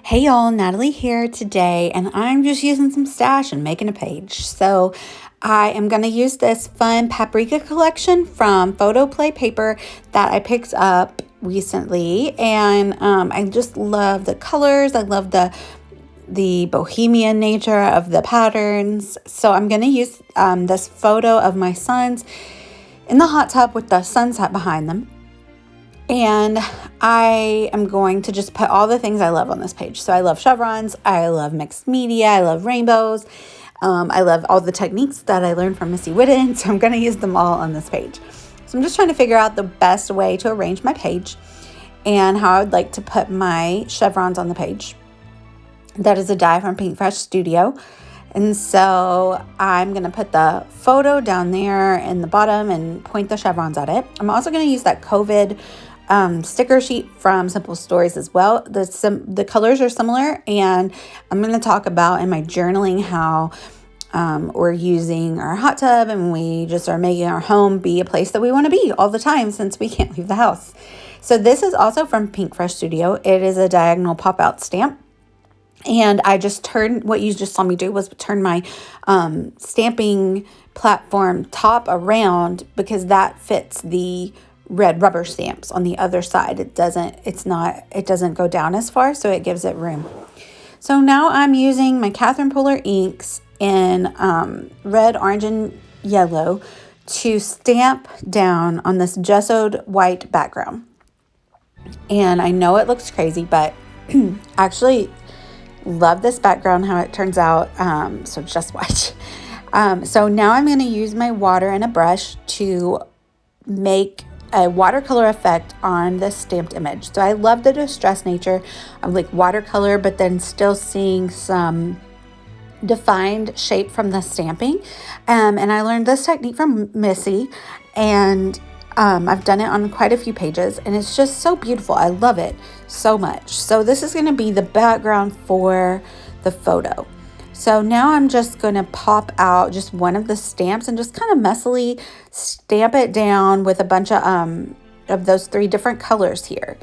Hey y'all, Natalie here today, and I'm just using some stash and making a page. So I am going to use this fun Paprika collection from PhotoPlay paper that I picked up recently, and I just love the colors. I love the bohemian nature of the patterns. So I'm going to use this photo of my sons in the hot tub with the sunset behind them. And I am going to just put all the things I love on this page. So I love chevrons, I love mixed media, I love rainbows, I love all the techniques that I learned from Missy Whidden. So I'm going to use them all on this page. So I'm just trying to figure out the best way to arrange my page and how I would like to put my chevrons on the page. That is a die from Pinkfresh Studio. And so I'm going to put the photo down there in the bottom and point the chevrons at it. I'm also going to use that COVID sticker sheet from Simple Stories as well. The colors are similar, and I'm going to talk about in my journaling how we're using our hot tub and we just are making our home be a place that we want to be all the time since we can't leave the house. So this is also from Pinkfresh Studio. It is a diagonal pop-out stamp. And I just turned, what you just saw me do was turn my stamping platform top around because that fits the red rubber stamps on the other side. It doesn't go down as far, so it gives it room. So now I'm using my Catherine Puller inks in red, orange, and yellow to stamp down on this gessoed white background. And I know it looks crazy, but actually love this background, how it turns out. So just watch. So now I'm going to use my water and a brush to make a watercolor effect on this stamped image. So I love the distressed nature of like watercolor, but then still seeing some defined shape from the stamping. And I learned this technique from Missy, and I've done it on quite a few pages, and it's just so beautiful. I love it so much. So this is going to be the background for the photo. So now I'm just going to pop out just one of the stamps and just kind of messily stamp it down with a bunch of those three different colors here.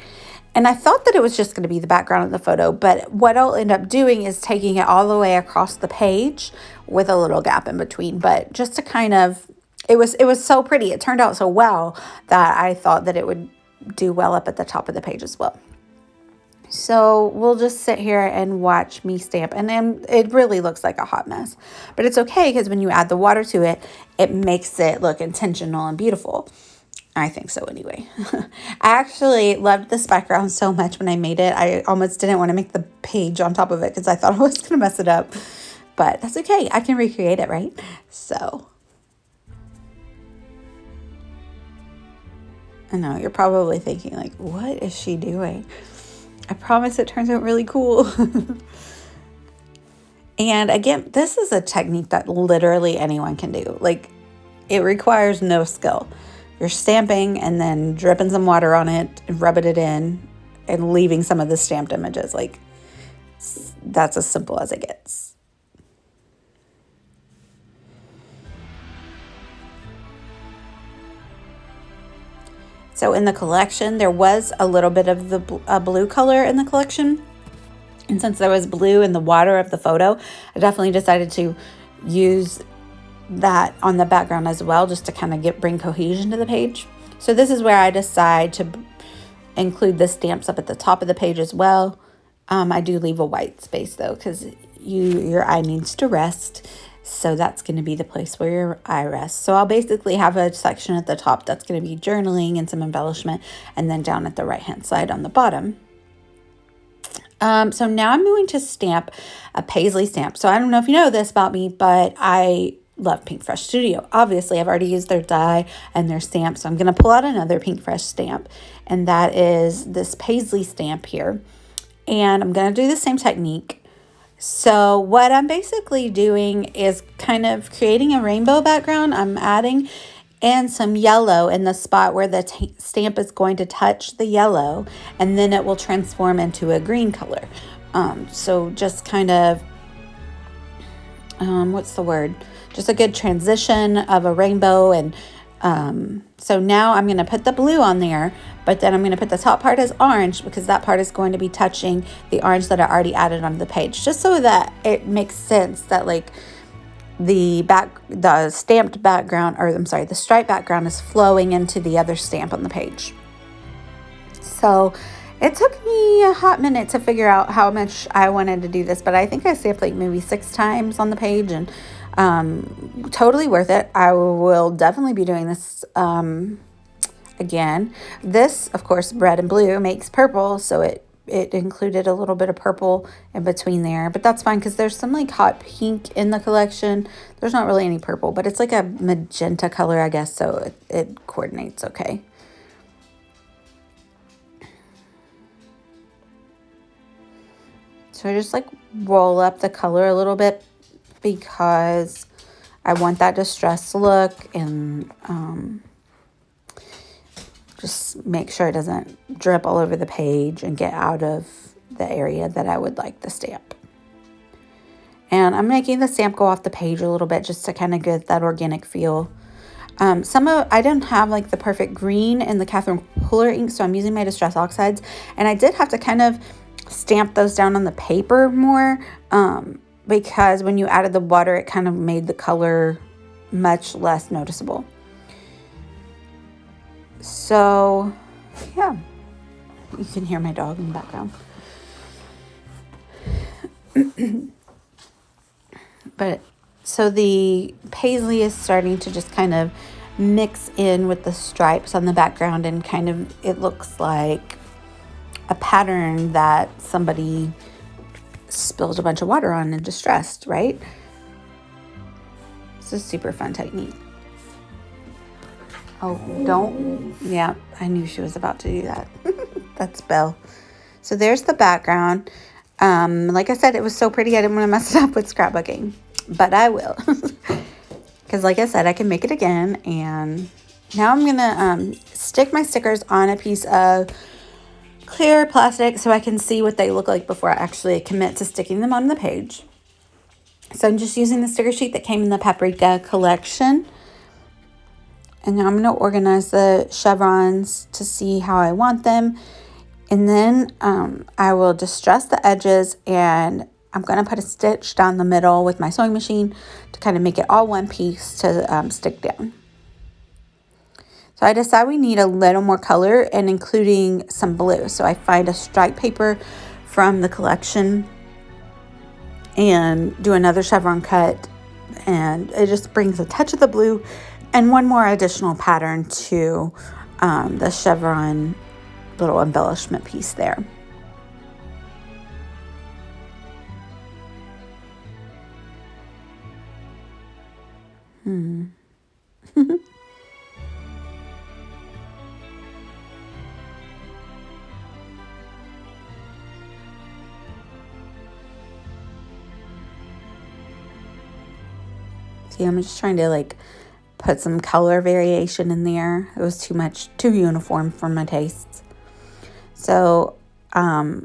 And I thought that it was just going to be the background of the photo, but what I'll end up doing is taking it all the way across the page with a little gap in between, but just to kind of, it was so pretty. It turned out so well that I thought that it would do well up at the top of the page as well. So we'll just sit here and watch me stamp. And then it really looks like a hot mess. But it's okay because when you add the water to it, it makes it look intentional and beautiful. I think so anyway. I actually loved this background so much when I made it. I almost didn't want to make the page on top of it because I thought I was going to mess it up. But that's okay. I can recreate it, right? So I know you're probably thinking like, what is she doing? I promise it turns out really cool. And again, this is a technique that literally anyone can do. Like, it requires no skill. You're stamping and then dripping some water on it and rubbing it in and leaving some of the stamped images. Like, that's as simple as it gets. So in the collection, there was a little bit of the blue color in the collection. And since there was blue in the water of the photo, I definitely decided to use that on the background as well, just to kind of bring cohesion to the page. So this is where I decide to include the stamps up at the top of the page as well. I do leave a white space though, because your eye needs to rest. So that's going to be the place where your eye rests. So I'll basically have a section at the top that's going to be journaling and some embellishment, and then down at the right hand side on the bottom. So now I'm going to stamp a paisley stamp. So I don't know if you know this about me, but I love Pinkfresh Studio. Obviously, I've already used their die and their stamp, so I'm going to pull out another Pinkfresh stamp, and that is this paisley stamp here. And I'm going to do the same technique. So what I'm basically doing is kind of creating a rainbow background. I'm adding in some yellow in the spot where the stamp is going to touch the yellow, and then it will transform into a green color. So just kind of, what's the word? Just a good transition of a rainbow and So now I'm going to put the blue on there, but then I'm going to put the top part as orange because that part is going to be touching the orange that I already added onto the page, just so that it makes sense that like the stamped background, or I'm sorry, the striped background is flowing into the other stamp on the page. So it took me a hot minute to figure out how much I wanted to do this, but I think I stamped like maybe 6 times on the page, and totally worth it. I will definitely be doing this again. This, of course, red and blue makes purple, so it included a little bit of purple in between there, but that's fine because there's some like hot pink in the collection. There's not really any purple, but it's like a magenta color, I guess, so it coordinates okay. So I just like roll up the color a little bit because I want that distressed look, and just make sure it doesn't drip all over the page and get out of the area that I would like the stamp. And I'm making the stamp go off the page a little bit just to kind of get that organic feel. I didn't have like the perfect green in the Catherine Pooler ink, so I'm using my Distress Oxides, and I did have to kind of stamp those down on the paper more because when you added the water, it kind of made the color much less noticeable. So yeah, you can hear my dog in the background. But so the paisley is starting to just kind of mix in with the stripes on the background, and kind of it looks like a pattern that somebody spilled a bunch of water on and distressed, right? It's a super fun technique. Oh, don't. Yeah, I knew she was about to do that. That's Belle. So there's the background. Like I said, it was so pretty I didn't want to mess it up with scrapbooking, but I will. Because like I said, I can make it again. And now I'm going to stick my stickers on a piece of clear plastic so I can see what they look like before I actually commit to sticking them on the page. So I'm just using the sticker sheet that came in the Paprika collection. And now I'm going to organize the chevrons to see how I want them. And then I will distress the edges, and I'm going to put a stitch down the middle with my sewing machine to kind of make it all one piece to stick down. So I decide we need a little more color, and including some blue. So I find a stripe paper from the collection and do another chevron cut, and it just brings a touch of the blue and one more additional pattern to the chevron little embellishment piece there. See, I'm just trying to like put some color variation in there. It was too uniform for my tastes. So I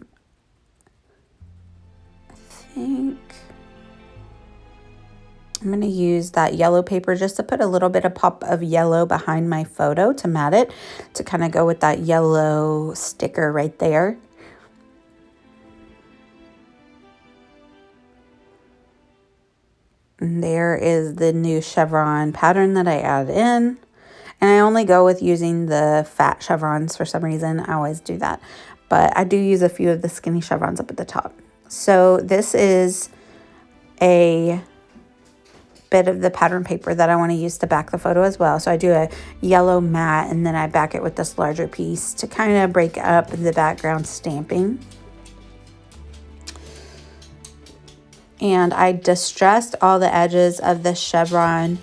think I'm going to use that yellow paper just to put a little bit of pop of yellow behind my photo to mat it, to kind of go with that yellow sticker right there. And there is the new chevron pattern that I add in. And I only go with using the fat chevrons for some reason. I always do that. But I do use a few of the skinny chevrons up at the top. So this is a bit of the pattern paper that I want to use to back the photo as well. So I do a yellow matte, and then I back it with this larger piece to kind of break up the background stamping. And I distressed all the edges of the chevron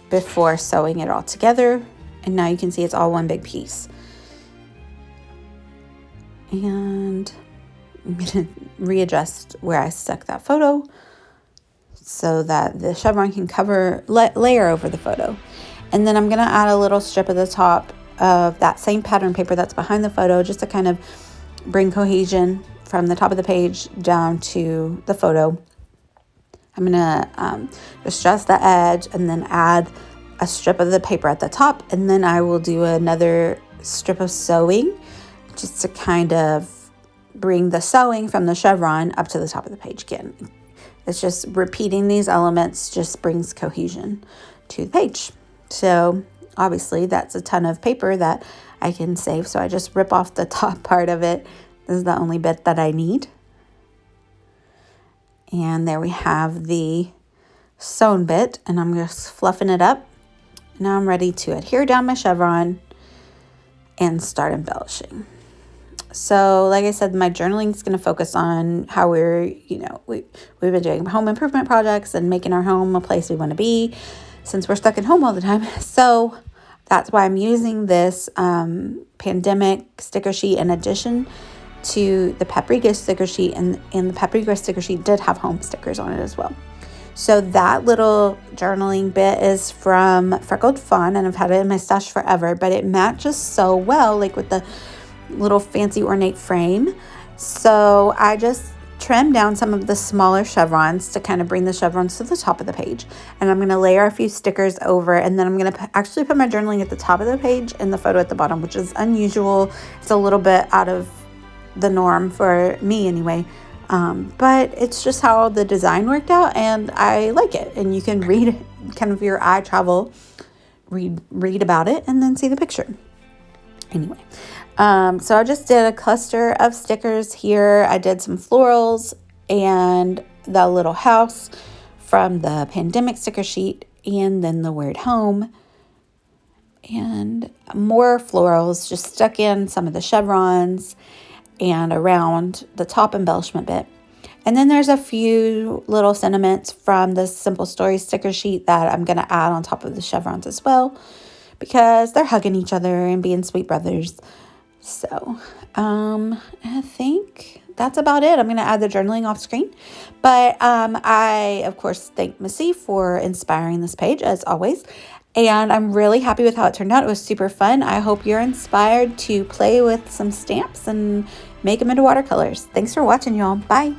before sewing it all together. And now you can see it's all one big piece. And I'm going to readjust where I stuck that photo so that the chevron can layer over the photo. And then I'm going to add a little strip at the top of that same pattern paper that's behind the photo, just to kind of bring cohesion from the top of the page down to the photo. I'm going to distress the edge and then add a strip of the paper at the top, and then I will do another strip of sewing just to kind of bring the sewing from the chevron up to the top of the page again. It's just repeating these elements just brings cohesion to the page. So obviously that's a ton of paper that I can save. So I just rip off the top part of it. This is the only bit that I need. And there we have the sewn bit, and I'm just fluffing it up. Now I'm ready to adhere down my chevron and start embellishing. So like I said, my journaling is going to focus on how we've been doing home improvement projects and making our home a place we want to be since we're stuck at home all the time. So that's why I'm using this pandemic sticker sheet in addition to the Paprika sticker sheet, and the Paprika sticker sheet did have home stickers on it as well. So that little journaling bit is from Freckled Fawn, and I've had it in my stash forever, but it matches so well, like with the little fancy ornate frame. So I just trimmed down some of the smaller chevrons to kind of bring the chevrons to the top of the page. And I'm going to layer a few stickers over, and then I'm going to actually put my journaling at the top of the page and the photo at the bottom, which is unusual. It's a little bit out of the norm for me anyway. But it's just how the design worked out, and I like it. And you can read kind of your eye travel, read about it, and then see the picture. Anyway, so I just did a cluster of stickers here. I did some florals and the little house from the pandemic sticker sheet, and then the word home, and more florals just stuck in some of the chevrons and around the top embellishment bit. And then there's a few little sentiments from the Simple Stories sticker sheet that I'm going to add on top of the chevrons as well, because they're hugging each other and being sweet brothers. So I think that's about it. I'm going to add the journaling off screen. But I, of course, thank Missy for inspiring this page, as always. And I'm really happy with how it turned out. It was super fun. I hope you're inspired to play with some stamps and make them into watercolors. Thanks for watching, y'all. Bye.